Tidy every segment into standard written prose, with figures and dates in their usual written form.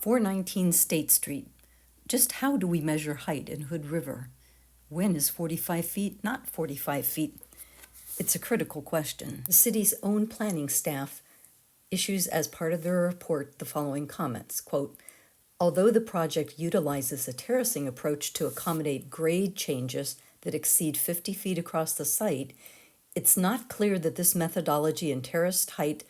419 State Street. Just how do we measure height in Hood River? When is 45 feet not 45 feet? It's a critical question. The city's own planning staff issues as part of their report the following comments, quote, although the project utilizes a terracing approach to accommodate grade changes that exceed 50 feet across the site, it's not clear that this methodology and terraced height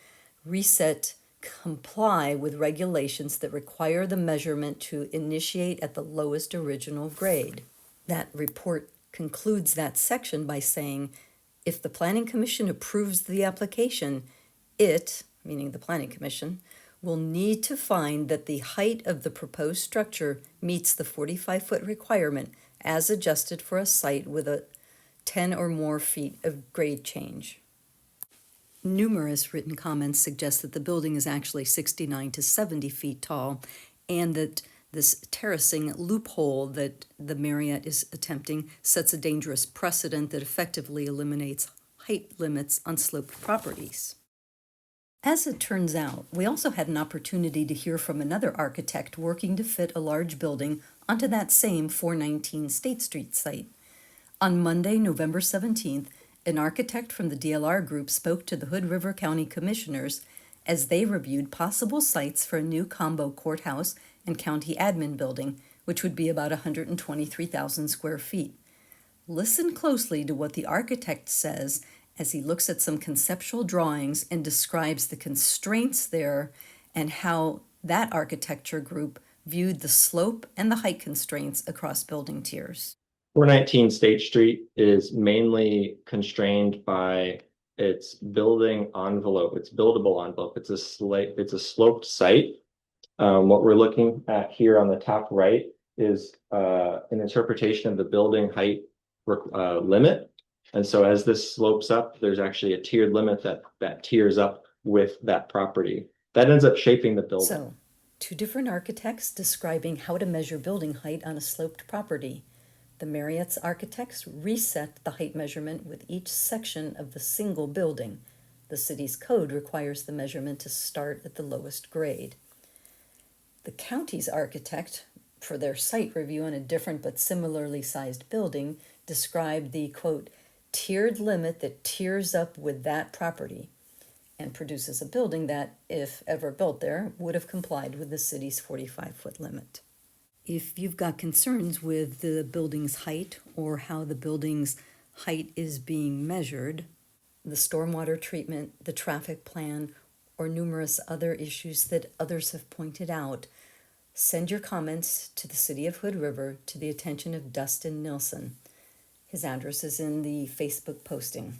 reset comply with regulations that require the measurement to initiate at the lowest original grade. That report concludes that section by saying, if the Planning Commission approves the application, it, meaning the Planning Commission, will need to find that the height of the proposed structure meets the 45-foot requirement as adjusted for a site with a 10 or more feet of grade change. Numerous written comments suggest that the building is actually 69 to 70 feet tall, and that this terracing loophole that the Marriott is attempting sets a dangerous precedent that effectively eliminates height limits on sloped properties. As it turns out, we also had an opportunity to hear from another architect working to fit a large building onto that same 419 State Street site. On Monday, November 17th, an architect from the DLR group spoke to the Hood River County Commissioners as they reviewed possible sites for a new combo courthouse and county admin building, which would be about 123,000 square feet. Listen closely to what the architect says as he looks at some conceptual drawings and describes the constraints there and how that architecture group viewed the slope and the height constraints across building tiers. 419 State Street is mainly constrained by its building envelope, its buildable envelope. It's a sloped site. What we're looking at here on the top right is an interpretation of the building height limit. And so as this slopes up, there's actually a tiered limit that tiers up with that property. That ends up shaping the building. So, two different architects describing how to measure building height on a sloped property. The Marriott's architects reset the height measurement with each section of the single building. The city's code requires the measurement to start at the lowest grade. The county's architect, for their site review on a different but similarly sized building, described the, quote, tiered limit that tiers up with that property and produces a building that, if ever built there, would have complied with the city's 45-foot limit. If you've got concerns with the building's height or how the building's height is being measured, the stormwater treatment, the traffic plan, or numerous other issues that others have pointed out, send your comments to the City of Hood River to the attention of Dustin Nilsson. His address is in the Facebook posting.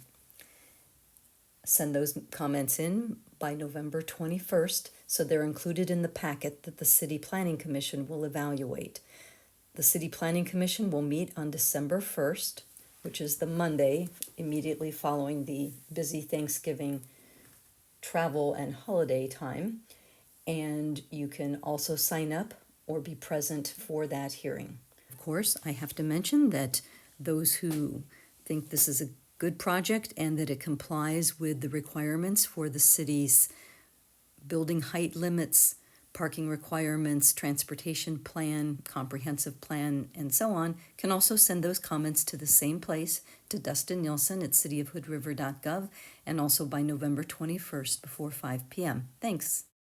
Send those comments in by November 21st, so they're included in the packet that the City Planning Commission will evaluate. The City Planning Commission will meet on December 1st, which is the Monday immediately following the busy Thanksgiving travel and holiday time, and you can also sign up or be present for that hearing. Of course, I have to mention that those who think this is a good project and that it complies with the requirements for the city's building height limits, parking requirements, transportation plan, comprehensive plan, and so on, can also send those comments to the same place, to Dustin Nilsson at cityofhoodriver.gov, and also by November 21st before 5 p.m. Thanks.